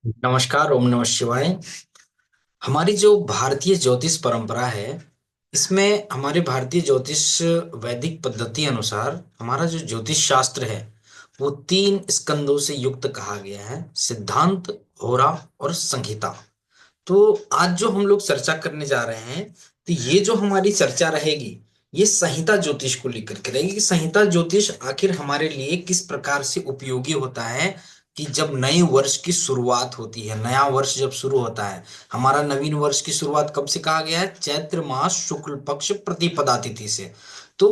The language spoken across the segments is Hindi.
नमस्कार। ओम नमः शिवाय। हमारी जो भारतीय ज्योतिष परंपरा है, इसमें हमारे भारतीय ज्योतिष वैदिक पद्धति अनुसार हमारा जो ज्योतिष शास्त्र है वो तीन स्कंदों से युक्त कहा गया है: सिद्धांत, होरा और संहिता। तो आज जो हम लोग चर्चा करने जा रहे हैं, तो ये जो हमारी चर्चा रहेगी ये संहिता ज्योतिष को लेकर के रहेगी कि संहिता ज्योतिष आखिर हमारे लिए किस प्रकार से उपयोगी होता है। कि जब नए वर्ष की शुरुआत होती है, नया वर्ष जब शुरू होता है, हमारा नवीन वर्ष की शुरुआत कब से कहा गया है? चैत्र मास शुक्ल पक्ष प्रतिपदा तिथि से। तो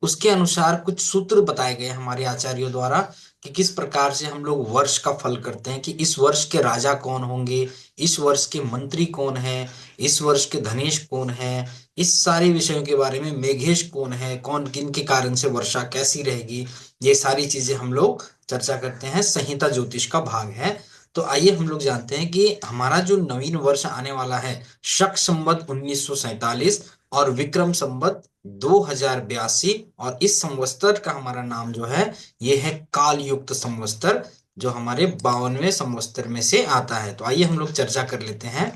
उसके अनुसार कुछ सूत्र बताए गए हमारे आचार्यों द्वारा कि किस प्रकार से हम लोग वर्ष का फल करते हैं, कि इस वर्ष के राजा कौन होंगे, इस वर्ष के मंत्री कौन है, इस वर्ष के धनेश कौन है, इस सारे विषयों के बारे में, मेघेश कौन है, कौन किन के कारण से वर्षा कैसी रहेगी, ये सारी चीजें हम लोग चर्चा करते हैं, संहिता ज्योतिष का भाग है। तो आइए हम लोग जानते हैं कि हमारा जो नवीन वर्ष आने वाला है, शक संवत 1947 और विक्रम संवत 2082, और इस संवत्सर का हमारा नाम जो है ये है काल युक्त संवत्सर, जो हमारे 52वें संवत्सर में से आता है। तो आइए हम लोग चर्चा कर लेते हैं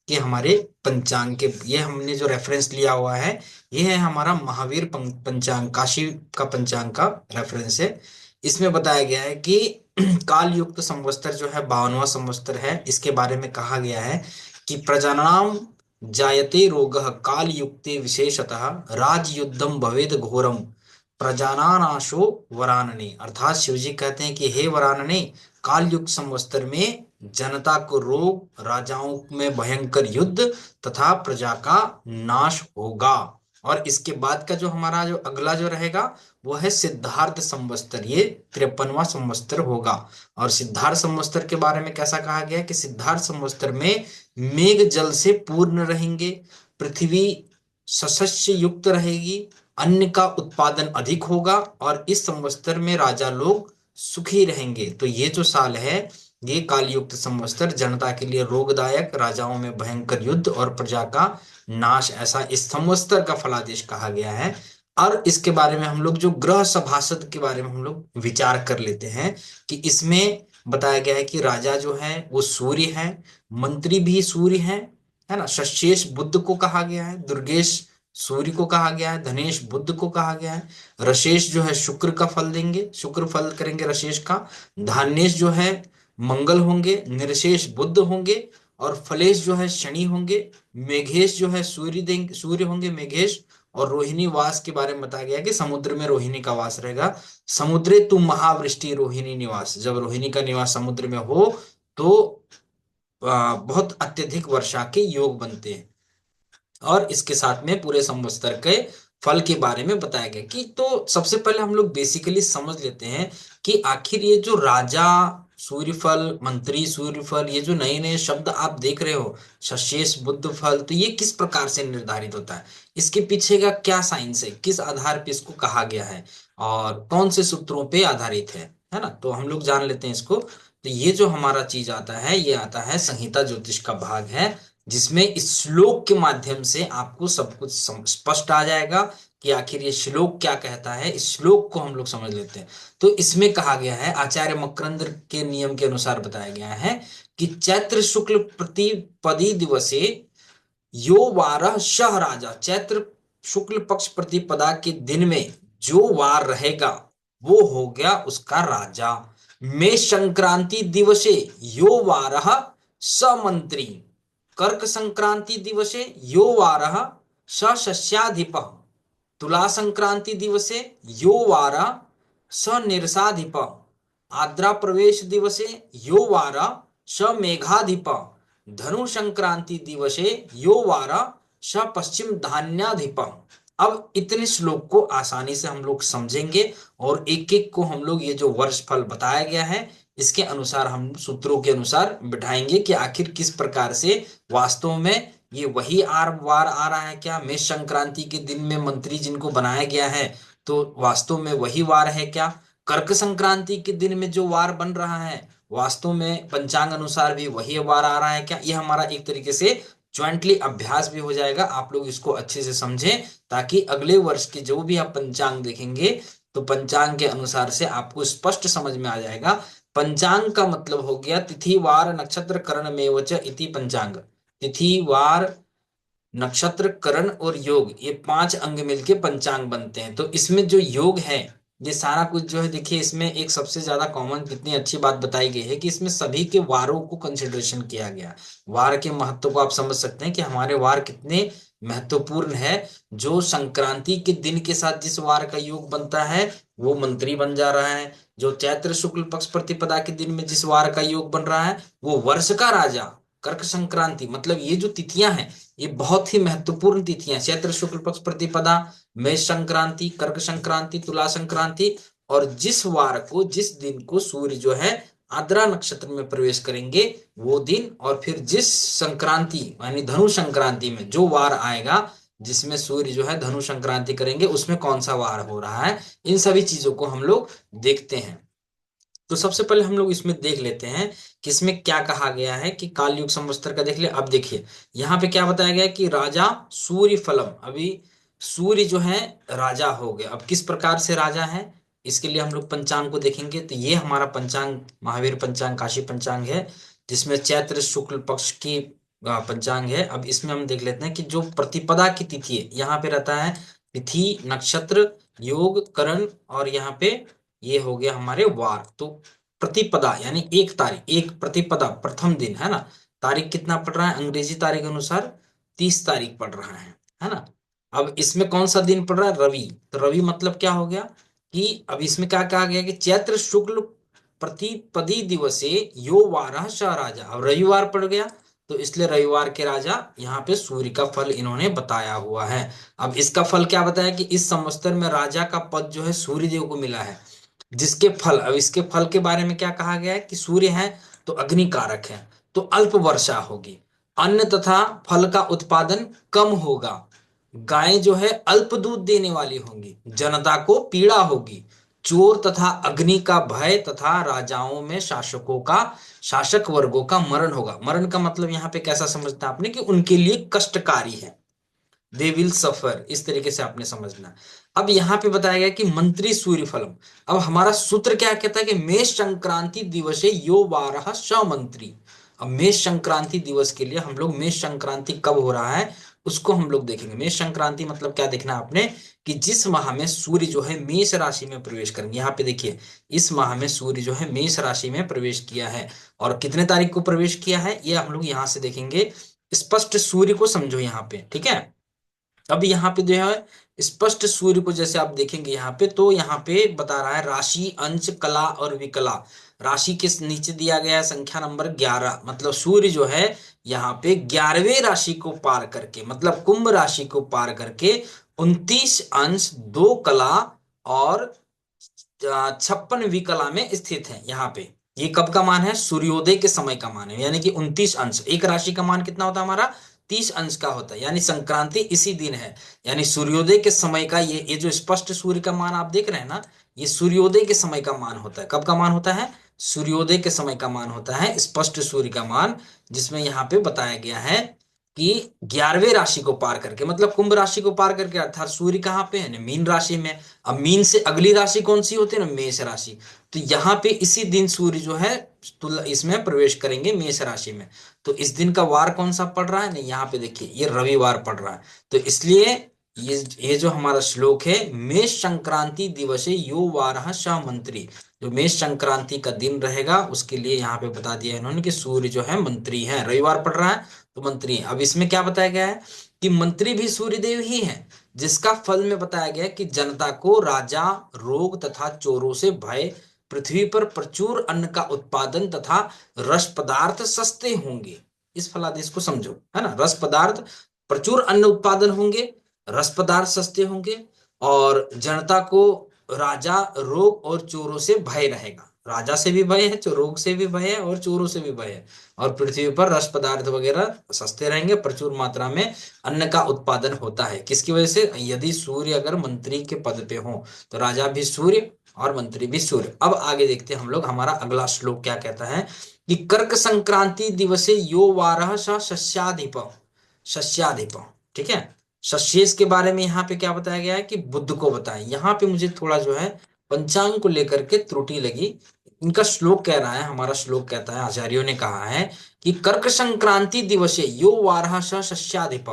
कि हमारे पंचांग के, ये हमने जो रेफरेंस लिया हुआ है ये है हमारा महावीर पंचांग, काशी का पंचांग का रेफरेंस है। इसमें बताया गया है कि काल युक्त संवत्सर जो है 52वां संवत्सर है। इसके बारे में कहा गया है कि प्रजानाम जायते रोगः काल युक्ते विशेषतः राजयुद्धम भवेद घोरम प्रजानानाशो वरानने। अर्थात शिव जी कहते हैं कि हे वरानने, काल युग संवत्सर में जनता को रोग, राजाओं में भयंकर युद्ध तथा प्रजा का नाश होगा। और इसके बाद का जो हमारा जो अगला जो रहेगा वो है सिद्धार्थ संवत्सर, ये 53वां संवत्सर होगा। और सिद्धार्थ संवत्सर के बारे में कैसा कहा गया है कि सिद्धार्थ संवत्सर में मेघ जल से पूर्ण रहेंगे, पृथ्वी सशस्य युक्त रहेगी, अन्न का उत्पादन अधिक होगा, और इस संवत्सर में राजा लोग सुखी रहेंगे। तो ये जो साल है ये कालयुक्त संवत्सर जनता के लिए रोगदायक, राजाओं में भयंकर युद्ध और प्रजा का नाश, ऐसा इस संवत्सर का फलादेश कहा गया है। और इसके बारे में हम लोग जो ग्रह सभासद के बारे में हम लोग विचार कर लेते हैं कि इसमें बताया गया है कि राजा जो है वो सूर्य है, मंत्री भी सूर्य है ना। शशेष बुध को कहा गया है, दुर्गेश सूर्य को कहा गया है, धनेश बुध को कहा गया है, रशेष जो है शुक्र का फल देंगे, शुक्र फल करेंगे रशेष का, धान्येश जो है मंगल होंगे, निर्शेष बुध होंगे, और फलेश जो है शनि होंगे, मेघेश जो है सूर्य देंगे, सूर्य होंगे मेघेश। और रोहिणी वास के बारे में बताया गया कि समुद्र में रोहिणी का वास रहेगा। समुद्रे तु महावृष्टि रोहिणी निवास, जब रोहिणी का निवास समुद्र में हो तो बहुत अत्यधिक वर्षा के योग बनते हैं। और इसके साथ में पूरे संवत्सर के फल के बारे में बताया गया कि, तो सबसे पहले हम लोग बेसिकली समझ लेते हैं कि आखिर ये जो राजा सूर्यफल, मंत्री सूर्यफल, ये जो नए नए शब्द आप देख रहे हो, शशेष बुद्ध फल, तो ये किस प्रकार से निर्धारित होता है, इसके पीछे का क्या साइंस है, किस आधार पे इसको कहा गया है और कौन से सूत्रों पे आधारित है ना। तो हम लोग जान लेते हैं इसको। तो ये जो हमारा चीज आता है ये आता है संहिता ज्योतिष का भाग है, जिसमें इस श्लोक के माध्यम से आपको सब कुछ स्पष्ट आ जाएगा कि आखिर ये श्लोक क्या कहता है। इस श्लोक को हम लोग समझ लेते हैं। तो इसमें कहा गया है, आचार्य मकरंद के नियम के अनुसार बताया गया है कि चैत्र शुक्ल प्रतिपदी दिवसे यो वारः सह राजा, चैत्र शुक्ल पक्ष प्रतिपदा के दिन में जो वार रहेगा वो हो गया उसका राजा। मेष संक्रांति दिवसे यो वारः स मंत्री, कर्क संक्रांति दिवसे यो वारः स शस्याधिपः, तुला संक्रांति दिवसे यो वारः स निर्षाधिपः, आद्रा प्रवेश दिवसे यो वारः स मेघाधिपः, धनु संक्रांति दिवसे यो वारः स पश्चिम धान्याधिपः। अब इतने श्लोक को आसानी से हम लोग समझेंगे और एक एक को हम लोग ये जो वर्ष फल बताया गया है इसके अनुसार हम सूत्रों के अनुसार बिठाएंगे कि आखिर किस प्रकार से वास्तव में ये वही वार आ रहा है क्या, मेष संक्रांति के दिन में मंत्री जिनको बनाया गया है तो वास्तव में वही वार है क्या, कर्क संक्रांति के दिन में जो वार बन रहा है वास्तव में पंचांग अनुसार भी वही वार आ रहा है क्या। ये हमारा एक तरीके से ज्वाइंटली अभ्यास भी हो जाएगा, आप लोग इसको अच्छे से समझें ताकि अगले वर्ष के जो भी आप पंचांग देखेंगे तो पंचांग के अनुसार से आपको स्पष्ट समझ में आ जाएगा। पंचांग का मतलब हो गया तिथि वार नक्षत्र करण में च इति पंचांग। तिथि वार नक्षत्र करण और योग, ये पांच अंग मिलके पंचांग बनते हैं। तो इसमें जो योग है, ये सारा कुछ जो है, देखिए इसमें एक सबसे ज्यादा कॉमन कितनी अच्छी बात बताई गई है कि इसमें सभी के वारों को कंसिडरेशन किया गया। वार के महत्व को आप समझ सकते हैं कि हमारे वार कितने महत्वपूर्ण है। जो संक्रांति के दिन के साथ जिस वार का योग बनता है वो मंत्री बन जा रहा है। जो चैत्र शुक्ल पक्ष प्रतिपदा के दिन में जिस वार का योग बन रहा है वो वर्ष का राजा कर्क संक्रांति, मतलब ये जो तिथियां हैं ये बहुत ही महत्वपूर्ण तिथियां, चैत्र शुक्ल पक्ष प्रतिपदा, मेष संक्रांति, कर्क संक्रांति, तुला संक्रांति। और जिस वार को, जिस दिन को सूर्य जो है आद्रा नक्षत्र में प्रवेश करेंगे वो दिन, और फिर जिस संक्रांति यानी धनु संक्रांति में जो वार आएगा जिसमें सूर्य जो है धनु संक्रांति करेंगे उसमें कौन सा वार हो रहा है, इन सभी चीजों को हम लोग देखते हैं। तो सबसे पहले हम लोग इसमें देख लेते हैं कि इसमें क्या कहा गया है कि काल युग संवत्सर का देख ले। अब देखिए यहाँ पे क्या बताया गया है कि राजा सूर्य फलम, अभी सूर्य जो है राजा हो गया। अब किस प्रकार से राजा है इसके लिए हम लोग पंचांग को देखेंगे। तो ये हमारा पंचांग महावीर पंचांग, काशी पंचांग है, जिसमें चैत्र शुक्ल पक्ष की पंचांग है। अब इसमें हम देख लेते हैं कि जो प्रतिपदा की तिथि है यहाँ पे रहता है तिथि नक्षत्र योग करण, और यहाँ पे ये हो गया हमारे वार। तो प्रतिपदा यानी एक तारीख, एक प्रतिपदा प्रथम दिन है ना, तारीख कितना पड़ रहा है अंग्रेजी तारीख अनुसार 30 तारीख पड़ रहा है ना। अब इसमें कौन सा दिन पड़ रहा है, रवि। तो रवि मतलब क्या हो गया कि अब इसमें क्या कहा गया कि चैत्र शुक्ल प्रतिपदी दिवसे यो वारः स राजा। अब रविवार पड़ गया तो इसलिए रविवार के राजा यहाँ पे सूर्य का फल इन्होंने बताया हुआ है। अब इसका फल क्या बताया कि इस संवत्सर में राजा का पद जो है सूर्य देव को मिला है। जिसके फल, अब इसके फल के बारे में क्या कहा गया है कि सूर्य है तो अग्नि कारक है, तो अल्प वर्षा होगी, अन्न तथा फल का उत्पादन कम होगा, गायें जो है अल्प दूध देने वाली होंगी, जनता को पीड़ा होगी, चोर तथा अग्नि का भय तथा राजाओं में शासकों का, शासक वर्गों का मरण होगा। मरण का मतलब यहाँ पे कैसा समझता आपने कि उनके लिए कष्टकारी है, दे विल सफर, इस तरीके से आपने समझना। अब यहाँ पे बताया गया कि मंत्री सूर्य फलम। अब हमारा सूत्र क्या कहता है कि मेष संक्रांति दिवसे यो वारः स मंत्री। अब मेष संक्रांति दिवस के लिए हम लोग, मेष संक्रांति कब हो रहा है उसको हम लोग देखेंगे। मेष संक्रांति मतलब क्या देखना है आपने कि जिस माह में सूर्य जो है मेष राशि में प्रवेश करेंगे। यहाँ पे देखिए इस माह में सूर्य जो है मेष राशि में प्रवेश किया है, और कितने तारीख को प्रवेश किया है ये हम लोग यहाँ से देखेंगे। स्पष्ट सूर्य को समझो यहाँ पे, ठीक है। अब यहाँ पे जो है स्पष्ट सूर्य को जैसे आप देखेंगे यहाँ पे, तो यहाँ पे बता रहा है राशि अंश कला और विकला। राशि के नीचे दिया गया है संख्या नंबर 11, मतलब सूर्य जो है यहाँ पे 11वें राशि को पार करके, मतलब कुंभ राशि को पार करके 29 अंश 2 कला और 56 विकला में स्थित है। यहाँ पे ये कब का मान है, सूर्योदय के समय का मान है, यानी कि 29 अंश। एक राशि का मान कितना होता है हमारा, 30 अंश का होता है, यानी संक्रांति इसी दिन है। यानी सूर्योदय के समय का ये जो स्पष्ट सूर्य का मान आप देख रहे हैं ना, ये सूर्योदय के समय का मान होता है। कब का मान होता है, सूर्योदय के समय का मान होता है स्पष्ट सूर्य का मान, जिसमें यहाँ पे बताया गया है कि 11वें राशि को पार करके, मतलब कुंभ राशि को पार करके, अर्थात सूर्य कहाँ पे है, मीन राशि में। अब मीन से अगली राशि कौन सी होती है ना, मेष राशि। तो यहाँ पे इसी दिन सूर्य जो है इसमें प्रवेश करेंगे मेष राशि में। तो इस दिन का वार कौन सा पड़ रहा है, नहीं यहाँ पे देखिए ये रविवार पड़ रहा है। तो इसलिए ये जो हमारा श्लोक है, मेष संक्रांति दिवसे यो वारः स मंत्री, जो मेष संक्रांति का दिन रहेगा उसके लिए यहाँ पे बता दिया इन्होंने कि सूर्य जो है मंत्री है, रविवार पड़ रहा है तो मंत्री है। अब इसमें क्या बताया गया है कि मंत्री भी सूर्यदेव ही है, जिसका फल में बताया गया कि जनता को राजा रोग तथा चोरों से भय, पृथ्वी पर प्रचुर अन्न का उत्पादन तथा रस पदार्थ सस्ते होंगे। इस फलादेश को समझो, है ना। रस पदार्थ, प्रचुर अन्न उत्पादन होंगे, रस पदार्थ सस्ते होंगे, और जनता को राजा रोग और चोरों से भय रहेगा। राजा से भी भय है, रोग से भी भय है और चोरों से भी भय है। और पृथ्वी पर रस पदार्थ वगैरह सस्ते रहेंगे, प्रचुर मात्रा में अन्न का उत्पादन होता है। किसकी वजह से, यदि सूर्य अगर मंत्री के पद पे हो तो राजा भी सूर्य और मंत्री भी सूर्य। अब आगे देखते हैं हम लोग, हमारा अगला श्लोक क्या कहता है कि कर्क संक्रांति दिवसे यो वारः स शस्याधिप, शस्याधिप, ठीक है। शस्येश के बारे में यहाँ पे क्या बताया गया है कि बुध को बताया। यहाँ पे मुझे थोड़ा जो है पंचांग को लेकर के त्रुटि लगी। इनका श्लोक कह रहा है, हमारा श्लोक कहता है, आचार्यों ने कहा है कि कर्क संक्रांति दिवसे यो वारः स सस्याधिप।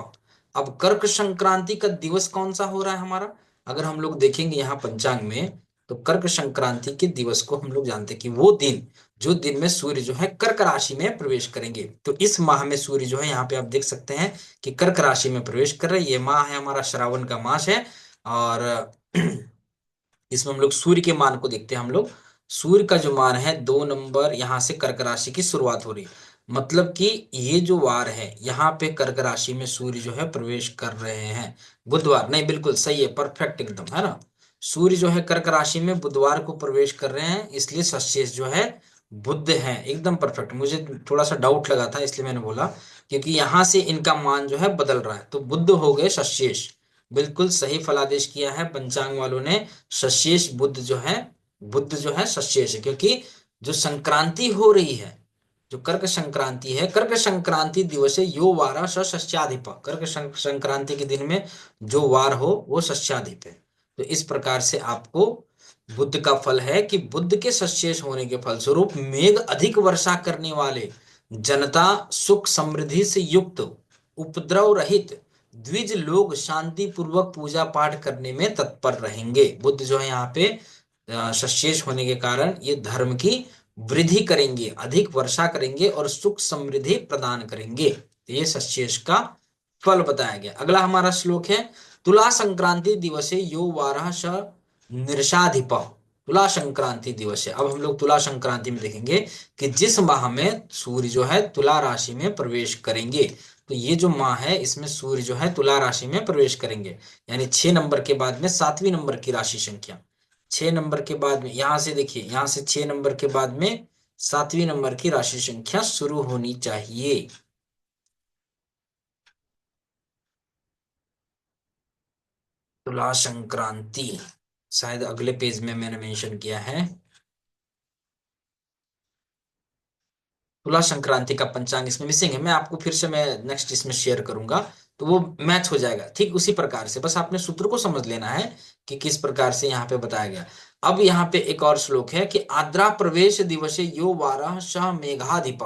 अब कर्क संक्रांति का दिवस कौन सा हो रहा है हमारा, अगर हम लोग देखेंगे यहाँ पंचांग में, तो कर्क संक्रांति के दिवस को हम लोग जानते हैं कि वो दिन, जो दिन में सूर्य जो है कर्क राशि में प्रवेश करेंगे। तो इस माह में सूर्य जो है, यहाँ पे आप देख सकते हैं कि कर्क राशि में प्रवेश कर रहे हैं। ये माह है हमारा श्रावण का मास है। और इसमें हम लोग सूर्य के मान को देखते हैं। हम लोग सूर्य का जो मान है 2 नंबर, यहाँ से कर्क राशि की शुरुआत हो रही है। मतलब कि ये जो वार है, यहाँ पे कर्क राशि में सूर्य जो है प्रवेश कर रहे हैं। बुधवार, नहीं बिल्कुल सही है, परफेक्ट एकदम, है ना। सूर्य जो है कर्क राशि में बुधवार को प्रवेश कर रहे हैं, इसलिए सशेष जो है बुध है। एकदम परफेक्ट, मुझे थोड़ा सा डाउट लगा था इसलिए मैंने बोला, क्योंकि यहां से इनका मान जो है बदल रहा है, तो बुध हो गए सशेष। बिल्कुल सही फलादेश किया है पंचांग वालों ने। सशेष बुध जो है, बुध जो है सशेष है, क्योंकि जो संक्रांति हो रही है, जो कर्क संक्रांति है, कर्क संक्रांति दिवसे यो वारा सस्याधिप, कर्क संक्रांति के दिन में जो वार हो वो सस्याधिप है। तो इस प्रकार से आपको बुध का फल है कि बुध के सशेष होने के फलस्वरूप मेघ अधिक वर्षा करने वाले, जनता सुख समृद्धि से युक्त, उपद्रव रहित, द्विज लोग शांति पूर्वक पूजा पाठ करने में तत्पर रहेंगे। बुद्ध जो है यहाँ पे सशेष होने के कारण ये धर्म की वृद्धि करेंगे, अधिक वर्षा करेंगे और सुख समृद्धि प्रदान करेंगे। तो ये सशेष का फल बताया गया। अगला हमारा श्लोक है, तुला संक्रांति दिवसे यो वारः स निर्षाधिप। तुला संक्रांति दिवस है। अब हम लोग तुला संक्रांति में देखेंगे कि जिस माह में सूर्य जो है तुला राशि में प्रवेश करेंगे, तो ये जो माह है इसमें सूर्य जो है तुला राशि में प्रवेश करेंगे, यानी 6 नंबर के बाद में 7वीं नंबर की राशि संख्या। 6 नंबर के बाद में, यहां से देखिए, यहां से 6 नंबर के बाद में 7वीं नंबर की राशि संख्या शुरू होनी चाहिए। तुला संक्रांति शायद अगले पेज में मैंने मेंशन किया है। तुला संक्रांति का पंचांग इसमें मिसिंग है, मैं आपको फिर से मैं नेक्स्ट इसमें शेयर करूंगा, तो वो मैच हो जाएगा ठीक उसी प्रकार से। बस आपने सूत्र को समझ लेना है कि किस प्रकार से यहाँ पे बताया गया। अब यहाँ पे एक और श्लोक है कि आद्रा प्रवेश दिवसे यो वारः सह मेघाधिप।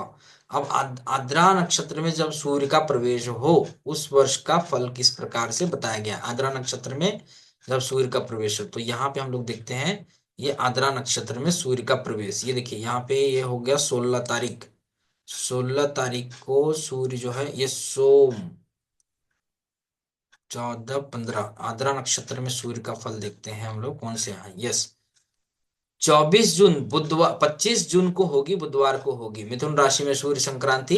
अब आद्रा नक्षत्र में जब सूर्य का प्रवेश हो, उस वर्ष का फल किस प्रकार से बताया गया। आद्रा नक्षत्र में जब सूर्य का प्रवेश हो, तो यहाँ पे हम लोग देखते हैं, ये आद्रा नक्षत्र में सूर्य का प्रवेश, ये देखिए यहाँ पे ये हो गया 16 तारीख। 16 तारीख को सूर्य जो है ये सोम, 14 15 आद्रा नक्षत्र में सूर्य का फल देखते हैं हम लोग कौन से हैं। यस, 24 जून बुधवार, 25 जून को होगी, बुधवार को होगी मिथुन राशि में सूर्य संक्रांति।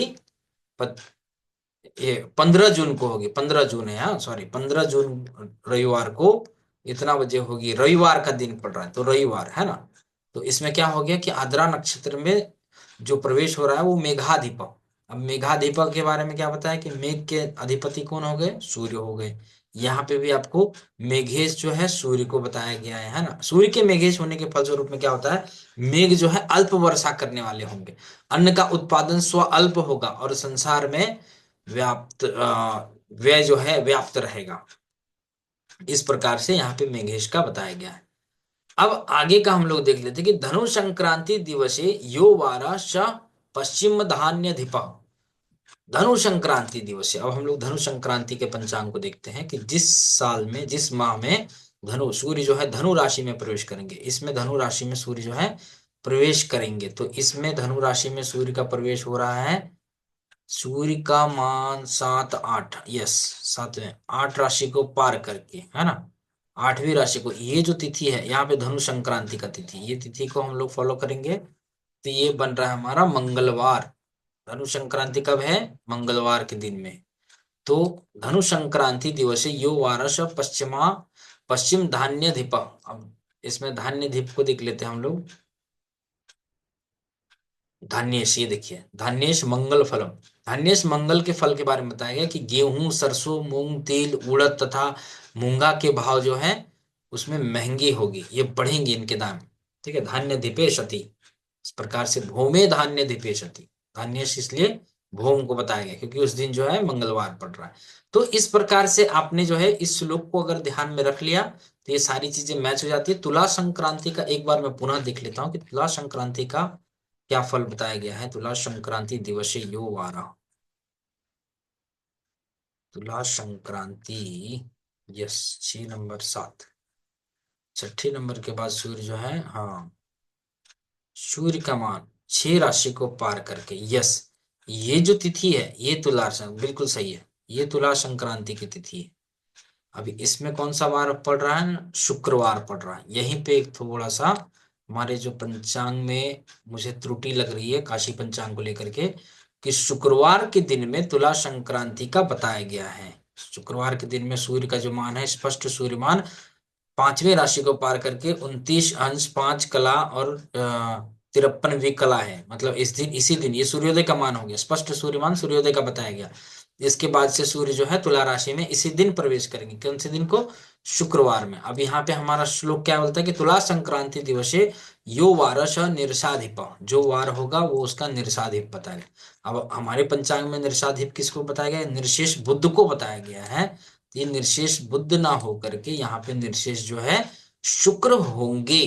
ये 15 जून को होगी, 15 जून है, हाँ सॉरी, 15 जून रविवार को इतना बजे होगी। रविवार का दिन पड़ रहा है तो रविवार है ना। तो इसमें क्या हो गया कि आद्रा नक्षत्र में जो प्रवेश हो रहा है वो मेघाधिप। अब मेघाधिप के बारे में क्या बताया कि मेघ के अधिपति कौन हो गए, सूर्य हो गए। यहाँ पे भी आपको मेघेश जो है सूर्य को बताया गया है ना। सूर्य के मेघेश होने के फलस्वरूप में क्या होता है, मेघ जो है अल्प वर्षा करने वाले होंगे, अन्न का उत्पादन स्व अल्प होगा और संसार में व्याप्त व्यय जो है व्याप्त रहेगा। इस प्रकार से यहाँ पे मेघेश का बताया गया है। अब आगे का हम लोग देख लेते हैं कि धनु संक्रांति दिवसे यो वारा स पश्चिम धान्य धिपा। धनु संक्रांति दिवस है। अब हम लोग धनु संक्रांति के पंचांग को देखते हैं कि जिस साल में, जिस माह में धनु सूर्य जो है धनु राशि में प्रवेश करेंगे, इसमें धनु राशि में सूर्य जो है प्रवेश करेंगे, तो इसमें धनु राशि में सूर्य का प्रवेश हो रहा है। सूर्य का मान 7 8, यस 7वें 8 राशि को पार करके, है ना। 8वीं राशि को, ये जो तिथि है यहाँ पे धनु संक्रांति का तिथि, ये तिथि को हम लोग फॉलो करेंगे, तो ये बन रहा है हमारा मंगलवार। धनु संक्रांति कब है, मंगलवार के दिन में। तो धनु संक्रांति दिवसे यो वारस पश्चिमा पश्चिम धान्य धिप। अब इसमें धान्य धिप को देख लेते हैं हम लोग। धान्येश, ये देखिए धान्येश मंगल फलम। धान्येश मंगल के फल के बारे में बताया गया कि गेहूं, सरसों, मूंग, तिल, उड़द तथा मूंगा के भाव जो है उसमें महंगी होगी, ये बढ़ेंगे इनके दाम। ठीक है, धान्य धिपे सती, इस प्रकार से भूमे धान्य धिपे सती। धान्येश इसलिए भौम को बताया गया, क्योंकि उस दिन जो है मंगलवार पड़ रहा है। तो इस प्रकार से आपने जो है इस श्लोक को अगर ध्यान में रख लिया तो ये सारी चीजें मैच हो जाती है। तुला संक्रांति का एक बार मैं पुनः देख लेता हूँ कि तुला संक्रांति का क्या फल बताया गया है। तुला संक्रांति दिवसे यो वारा, तुला संक्रांति, यस, 6 नंबर 7, छठे नंबर के बाद सूर्य जो है, हाँ, सूर्य का मान 6 राशि को पार करके, यस, ये जो तिथि है ये बिल्कुल सही है, ये तुला संक्रांति की तिथि है। अभी इसमें कौन सा वार पड़ रहा है, शुक्रवार पड़ रहा है। यहीं पे एक थोड़ा सा हमारे जो पंचांग में मुझे त्रुटि लग रही है काशी पंचांग को लेकर के, कि शुक्रवार के दिन में तुला संक्रांति का बताया गया है। शुक्रवार के दिन में सूर्य का जो मान है, स्पष्ट सूर्यमान 5वीं राशि को पार करके 29 अंश 5 कला और 53वीं कला है। मतलब इस दिन, इसी दिन ये सूर्योदय का मान हो गया, स्पष्ट सूर्यमान सूर्योदय का बताया गया। इसके बाद से सूर्य जो है तुला राशि में इसी दिन प्रवेश करेंगे। कौन से दिन को, शुक्रवार में। अब यहाँ पे हमारा श्लोक क्या बोलता है कि तुला संक्रांति दिवसे यो वारस निर्षाधिप, जो वार होगा वो उसका निर्षाधिप बताया गया। अब हमारे पंचांग में निर्षाधिप किसको बताया गया है, निर्शेष बुध को बताया गया है। ये निर्शेष बुध ना हो करके यहाँ पे निर्शेष जो है शुक्र होंगे।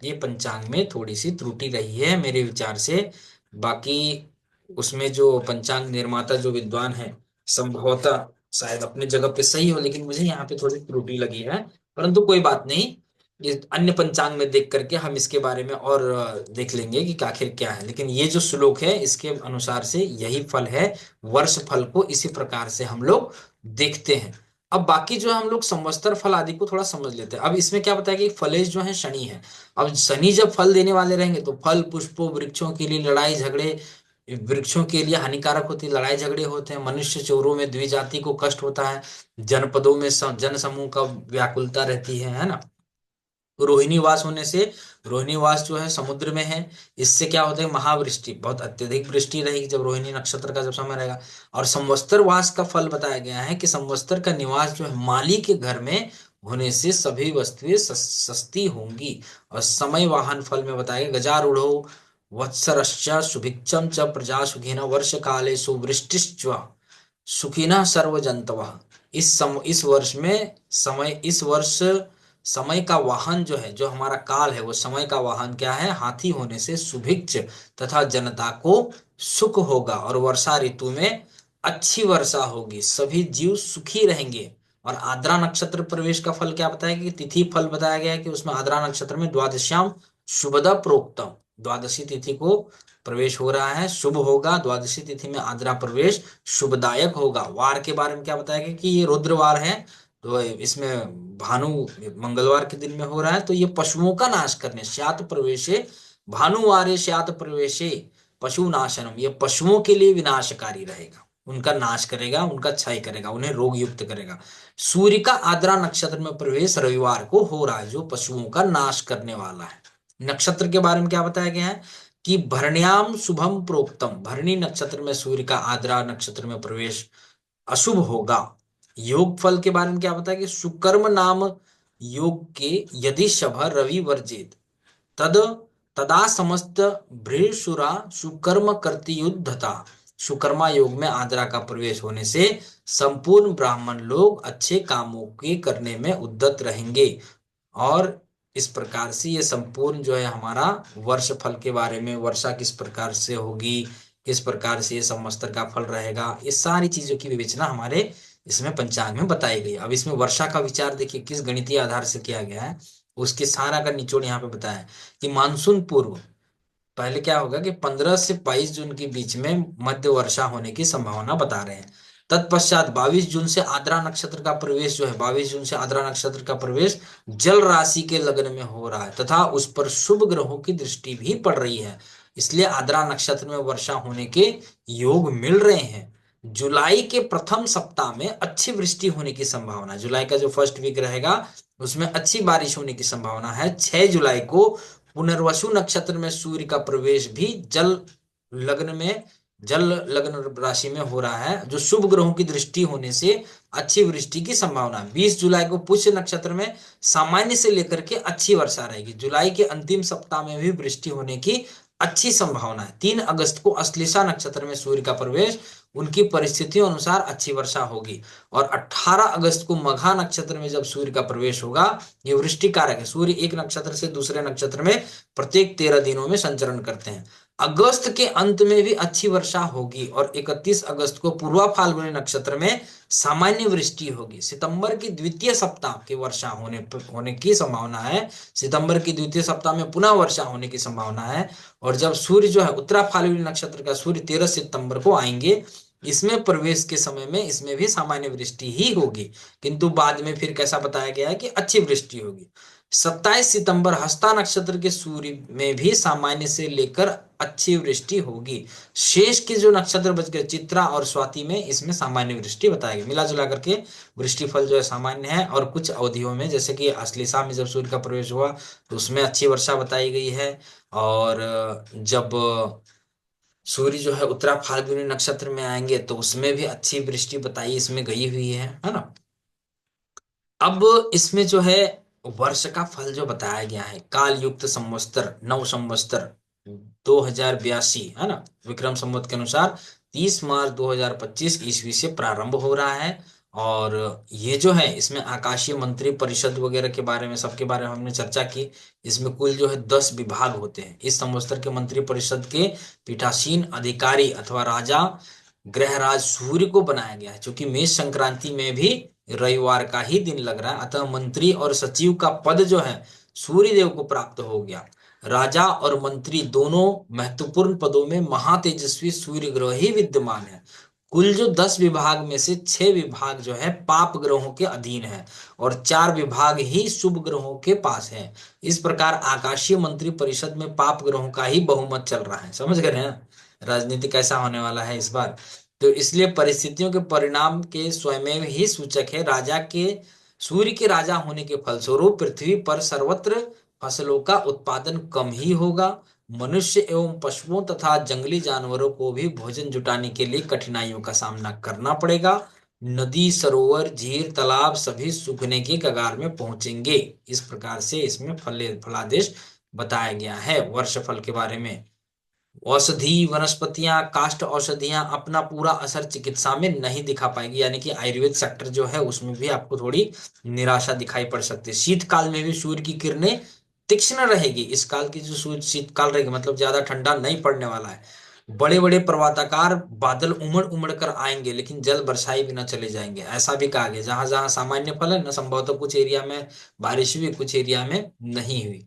ये पंचांग में थोड़ी सी त्रुटि रही है मेरे विचार से। बाकी उसमें जो पंचांग निर्माता जो विद्वान है, संभवतः शायद अपने जगह पे सही हो, लेकिन मुझे यहाँ पे थोड़ी त्रुटि लगी है। परंतु कोई बात नहीं, ये अन्य पंचांग में देख करके हम इसके बारे में और देख लेंगे कि आखिर क्या है। लेकिन ये जो श्लोक है इसके अनुसार से यही फल है। वर्ष फल को इसी प्रकार से हम लोग देखते हैं। अब बाकी जो हम लोग संवत्सर फल आदि को थोड़ा समझ लेते हैं। अब इसमें क्या बताया कि फलेश जो है शनि है। अब शनि जब फल देने वाले रहेंगे तो फल पुष्पों वृक्षों के लिए लड़ाई झगड़े, वृक्षों के लिए हानिकारक होती है, लड़ाई झगड़े होते हैं, मनुष्य चोरों में द्विजाति को कष्ट होता है, जनपदों में जन समूह का व्याकुलता रहती है ना। रोहिणी वास होने से, रोहिणी वास जो है समुद्र में है, इससे क्या होता है, महावृष्टि, बहुत अत्यधिक वृष्टि रहेगी जब रोहिणी नक्षत्र का जब समय रहेगा। और संवत्सर वास का फल बताया गया है कि संवत्सर का निवास जो है माली के घर में होने से सभी वस्तुएं सस्ती होंगी। और समय वाहन फल में बताया गया, गजारूढ़ो वत्सरश्च सुभिक्षम च प्रजा सुखिनः वर्ष काले सुवृष्टिश्च सुखिनः सर्वजंतवः। इस वर्ष में समय, इस वर्ष समय का वाहन जो है, जो हमारा काल है, वो समय का वाहन क्या है, हाथी होने से सुभिक्ष तथा जनता को सुख होगा। और वर्षा ऋतु में अच्छी वर्षा होगी, सभी जीव सुखी रहेंगे। और आद्रा नक्षत्र प्रवेश का फल क्या बताया कि तिथि फल बताया गया है कि उसमें आद्रा नक्षत्र में द्वादश्याम शुभदा प्रोक्तम, द्वादशी तिथि को प्रवेश हो रहा है, शुभ होगा। द्वादशी तिथि में आद्रा प्रवेश शुभदायक होगा। वार के बारे में क्या बताया गया कि ये रुद्रवार है, तो इसमें भानु मंगलवार के दिन में हो रहा है, तो ये पशुओं का नाश करने, श्यात प्रवेशे भानुवारे श्यात प्रवेशे पशु नाशनम, ये पशुओं के लिए विनाशकारी रहेगा, उनका नाश करेगा, उनका क्षय करेगा, उन्हें रोग युक्त करेगा। सूर्य का आद्रा नक्षत्र में प्रवेश रविवार को हो रहा है, जो पशुओं का नाश करने वाला है। नक्षत्र के बारे में क्या बताया गया है कि भरण्याम शुभम प्रोक्तम, भरणी नक्षत्र में सूर्य का आद्रा नक्षत्र में प्रवेश अशुभ होगा। योग फल के बारे में क्या बताया कि सुकर्म नाम योग के यदि शभ रवि वर्जित तद तदा समस्त भ्रेषुरा सुकर्म करती युद्धता। सुकर्मा योग में आद्रा का प्रवेश होने से संपूर्ण ब्राह्मण लोग अच्छे कामों के करने में उद्यत रहेंगे। और इस प्रकार से ये संपूर्ण जो है हमारा वर्ष फल के बारे में, वर्षा किस प्रकार से होगी, किस प्रकार से ये संवत्सर का फल रहेगा, ये सारी चीजों की विवेचना हमारे इसमें पंचांग में बताई गई। अब इसमें वर्षा का विचार देखिए किस गणितीय आधार से किया गया है, उसके सारा का निचोड़ यहाँ पे बताया है कि मानसून पूर्व पहले क्या होगा कि 15 से 22 जून के बीच में मध्य वर्षा होने की संभावना बता रहे हैं। तत्पश्चात 22 जून से आद्रा नक्षत्र का प्रवेश जो है, 22 जून से आद्रा नक्षत्र का प्रवेश जल राशि के लग्न में हो रहा है तथा उस पर शुभ ग्रहों की दृष्टि भी पड़ रही है, इसलिए आद्रा नक्षत्र में वर्षा होने के योग मिल रहे हैं। जुलाई के प्रथम सप्ताह में अच्छी वृष्टि होने की संभावना, जुलाई का जो फर्स्ट वीक रहेगा उसमें अच्छी बारिश होने की संभावना है। 6 जुलाई को पुनर्वसु नक्षत्र में सूर्य का प्रवेश भी लग्न में जल लग्न राशि में हो रहा है, जो शुभ ग्रहों की दृष्टि होने से अच्छी वृष्टि की संभावना। 20 जुलाई को पुष्य नक्षत्र में सामान्य से लेकर के अच्छी वर्षा रहेगी। जुलाई के अंतिम सप्ताह में भी वृष्टि होने की अच्छी संभावना है। 3 अगस्त को अश्लेषा नक्षत्र में सूर्य का प्रवेश, उनकी परिस्थितियों अनुसार अच्छी वर्षा होगी। और 18 अगस्त को मघा नक्षत्र में जब सूर्य का प्रवेश होगा, ये वृष्टि कारक है। सूर्य एक नक्षत्र से दूसरे नक्षत्र में प्रत्येक 13 दिनों में संचरण करते हैं। अगस्त के अंत में भी अच्छी वर्षा होगी और 31 अगस्त को पूर्वा फाल्गुनी नक्षत्र में सामान्य वृष्टि होगी। सितंबर की द्वितीय सप्ताह की वर्षा होने की संभावना है। सितंबर की द्वितीय सप्ताह में पुनः वर्षा होने की संभावना है। और जब सूर्य जो है उत्तरा फाल्गुनी नक्षत्र का सूर्य 13 सितंबर को आएंगे, इसमें प्रवेश के समय में इसमें भी सामान्य वृष्टि ही होगी, किंतु बाद में फिर कैसा बताया गया है कि अच्छी वृष्टि होगी। 27 सितंबर हस्ता नक्षत्र के सूर्य में भी सामान्य से लेकर अच्छी वृष्टि होगी। शेष के जो नक्षत्र बच गए चित्रा और स्वाति में, इसमें सामान्य वृष्टि बताएगी। मिला जुला करके वृष्टिफल जो है सामान्य है। और कुछ अवधियों में, जैसे कि अश्लेषा में जब सूर्य का प्रवेश हुआ तो उसमें अच्छी वर्षा बताई गई है। और जब सूर्य जो है उत्तरा फाल्गुनी नक्षत्र में आएंगे तो उसमें भी अच्छी वृष्टि बताई इसमें गई हुई है ना। अब इसमें जो है वर्ष का फल जो बताया गया है, काल युक्त संवत्सर, नव संवत्सर 2082 है ना, विक्रम संवत के अनुसार 30 मार्च 2025 ईस्वी से प्रारंभ हो रहा है। और ये जो है इसमें आकाशीय मंत्री परिषद वगैरह के बारे में, सबके बारे में हमने चर्चा की। इसमें कुल जो है 10 विभाग होते हैं। इस संवत्सर के मंत्री परिषद के पीठासीन अधिकारी अथवा राजा ग्रहराज सूर्य को बनाया गया है। क्योंकि मेष संक्रांति में भी रविवार का ही दिन लग रहा है, अतः मंत्री और सचिव का पद जो है सूर्य देव को प्राप्त हो गया। राजा और मंत्री दोनों महत्वपूर्ण पदों में महातेजस्वी सूर्य ग्रह ही विद्यमान है। कुल जो 10 विभाग में से 6 विभाग जो है पाप ग्रहों के अधीन है और 4 विभाग ही शुभ ग्रहों के पास है। इस प्रकार आकाशीय मंत्री परिषद में पाप ग्रहों का ही बहुमत चल रहा है। समझ गए हैं राजनीति कैसा होने वाला है इस बार। तो इसलिए परिस्थितियों के परिणाम के स्वयं ही सूचक है। राजा के सूर्य के राजा होने के फलस्वरूप पृथ्वी पर सर्वत्र फसलों का उत्पादन कम ही होगा। मनुष्य एवं पशुओं तथा जंगली जानवरों को भी भोजन जुटाने के लिए कठिनाइयों का सामना करना पड़ेगा। नदी, सरोवर, झील, तालाब सभी सूखने के कगार में पहुंचेंगे। इस प्रकार से इसमें फलादेश बताया गया है वर्ष फल के बारे में। औषधि वनस्पतियां, काष्ठ औषधियां अपना पूरा असर चिकित्सा में नहीं दिखा पाएगी, यानी कि आयुर्वेद सेक्टर जो है उसमें भी आपको थोड़ी निराशा दिखाई पड़ सकती है। शीतकाल में भी सूर्य की किरणें तीक्ष्ण रहेगी। इस काल की जो सूर्य शीतकाल रहेगी, मतलब ज्यादा ठंडा नहीं पड़ने वाला है। बड़े बड़े पर्वताकार बादल उमड़ उमड़ कर आएंगे, लेकिन जल बरसाए बिना चले जाएंगे। ऐसा भी कहा गया, जहां जहां सामान्य फल है ना, संभवतः कुछ एरिया में बारिश हुई, कुछ एरिया में नहीं हुई।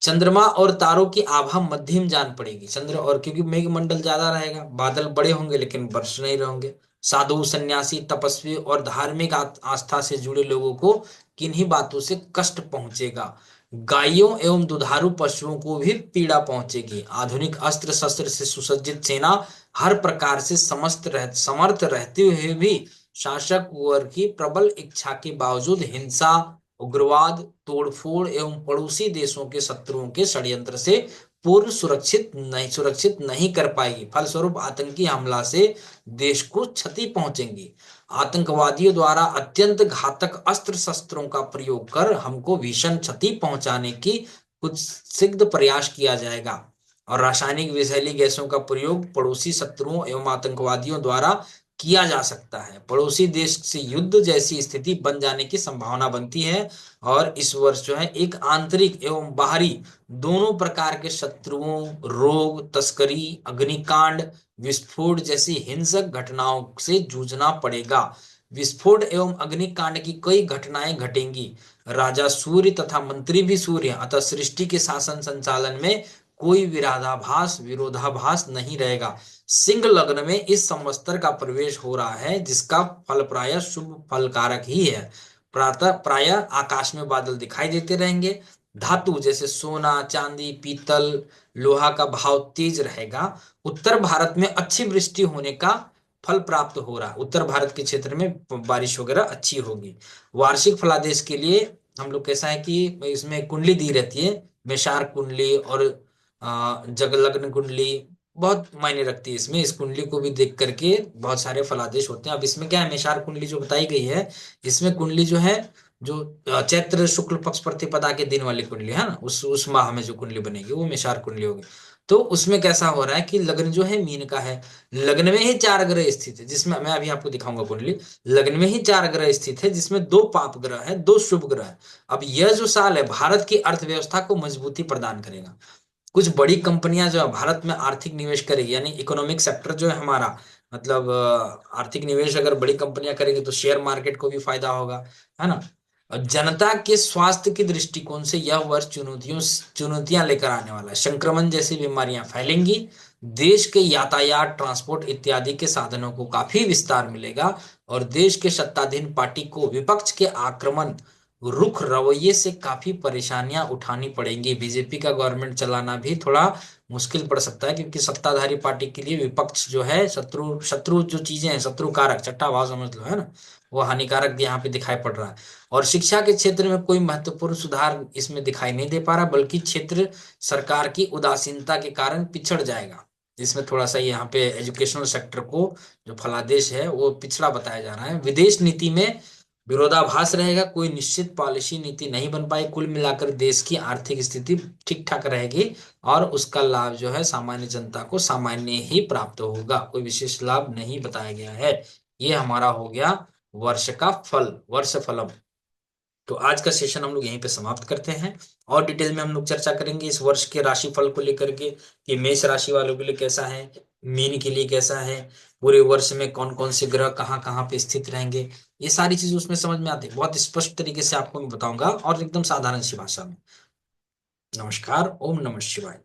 चंद्रमा और तारों की आभा मध्यम जान पड़ेगी। चंद्र और क्योंकि मेघमंडल ज्यादा रहेगा, बादल बड़े होंगे लेकिन वर्ष नहीं रहेंगे। साधु, सन्यासी, तपस्वी और धार्मिक आस्था से जुड़े लोगों को किन्हीं बातों से कष्ट पहुंचेगा। गायों एवं दुधारू पशुओं को भी पीड़ा पहुंचेगी। आधुनिक अस्त्र शस्त्र से सुसज्जित सेना हर प्रकार से समर्थ रहते हुए भी शासक वर्ग की प्रबल इच्छा के बावजूद हिंसा, उग्रवाद, तोड़फोड़ एवं पड़ोसी देशों के शत्रुओं के षड्यंत्र से पूर्ण सुरक्षित नहीं कर पाएगी। फलस्वरूप आतंकी हमला से देश को क्षति पहुंचेगी। आतंकवादियों द्वारा अत्यंत घातक अस्त्र शस्त्रों का प्रयोग कर हमको भीषण क्षति पहुंचाने की कुछ सिद्ध प्रयास किया जाएगा। और रासायनिक विषैली गैसों का प्रयोग पड़ोसी शत्रुओं एवं आतंकवादियों द्वारा किया जा सकता है। पड़ोसी देश से युद्ध जैसी स्थिति बन जाने की संभावना बनती है। और इस वर्ष जो है एक आंतरिक एवं बाहरी दोनों प्रकार के शत्रुओं, रोग, तस्करी, अग्निकांड, विस्फोट जैसी हिंसक घटनाओं से जूझना पड़ेगा। विस्फोट एवं अग्निकांड की कई घटनाएं घटेंगी। राजा सूर्य तथा मंत्री भी सूर्य, अतः सृष्टि के शासन संचालन में कोई विरोधाभास नहीं रहेगा। सिंह लग्न में इस संवत्सर का प्रवेश हो रहा है, जिसका फल प्राय शुभ फलकारक ही है। प्रातः प्राय आकाश में बादल दिखाई देते रहेंगे। धातु जैसे सोना, चांदी, पीतल, लोहा का भाव तेज रहेगा। उत्तर भारत में अच्छी वृष्टि होने का फल प्राप्त हो रहा है। उत्तर भारत के क्षेत्र में बारिश वगैरह अच्छी होगी। वार्षिक फलादेश के लिए हम लोग कैसा है कि इसमें कुंडली दी रहती है, मेषार कुंडली और जगलग्न कुंडली बहुत मायने रखती है। इसमें इस कुंडली को भी देख करके बहुत सारे फलादेश होते हैं। अब इसमें क्या है, मेषार कुंडली जो बताई गई है, इसमें कुंडली जो है जो चैत्र शुक्ल पक्ष प्रतिपदा के दिन वाली कुंडली है ना, उस माह में जो कुंडली बनेगी वो मेषार कुंडली होगी। तो उसमें कैसा हो रहा है कि लग्न जो है मीन का है, लग्न में ही चार ग्रह स्थित है, जिसमें मैं अभी आपको दिखाऊंगा कुंडली। लग्न में ही चार ग्रह स्थित है, जिसमें दो पाप ग्रह है, दो शुभ ग्रह है। अब यह जो साल है भारत की अर्थव्यवस्था को मजबूती प्रदान करेगा। कुछ बड़ी कंपनियां जो है भारत में आर्थिक निवेश करेगी, यानी इकोनॉमिक सेक्टर जो है हमारा, मतलब आर्थिक निवेश अगर बड़ी कंपनियां करेंगी तो शेयर मार्केट को भी फायदा होगा, है ना। और जनता के स्वास्थ्य के दृष्टिकोण से यह वर्ष चुनौतियां लेकर आने वाला है। संक्रमण जैसी बीमारियां फैलेंगी, देश के यातायात, ट्रांसपोर्ट इत्यादि के साधनों को काफी विस्तार मिलेगा, और देश के सत्ताधीन पार्टी को विपक्ष के आक्रमण रुख रवैये से काफी परेशानियां उठानी पड़ेंगी। बीजेपी का गवर्नमेंट चलाना भी थोड़ा मुश्किल पड़ सकता है, क्योंकि सत्ताधारी पार्टी के लिए विपक्ष जो है शत्रु शत्रु जो चीजें हैं, शत्रु कारक, छठा भाव समझ लो, है ना, वो हानिकारक यहाँ पे दिखाई पड़ रहा है। और शिक्षा के क्षेत्र में कोई महत्वपूर्ण सुधार इसमें दिखाई नहीं दे पा रहा, बल्कि क्षेत्र सरकार की उदासीनता के कारण पिछड़ जाएगा। जिसमें थोड़ा सा यहाँ पे एजुकेशनल सेक्टर को, जो फलादेश है, वो पिछड़ा बताया जा रहा है। विदेश नीति में विरोधाभास रहेगा, कोई निश्चित पॉलिसी नीति नहीं बन पाई। कुल मिलाकर देश की आर्थिक स्थिति ठीक ठाक रहेगी, और उसका लाभ जो है सामान्य जनता को सामान्य ही प्राप्त होगा, कोई विशेष लाभ नहीं बताया गया है। ये हमारा हो गया वर्ष का फल, वर्ष फलम। तो आज का सेशन हम लोग यहीं पे समाप्त करते हैं, और डिटेल में हम लोग चर्चा करेंगे इस वर्ष के राशि फल को लेकर के, कि मेष राशि वालों के लिए कैसा है, मीन के लिए कैसा है, पूरे वर्ष में कौन कौन से ग्रह कहाँ कहाँ पे स्थित रहेंगे। ये सारी चीजें उसमें समझ में आती है, बहुत स्पष्ट तरीके से आपको मैं बताऊंगा, और एकदम साधारण सी भाषा में। नमस्कार, ओम नमः शिवाय।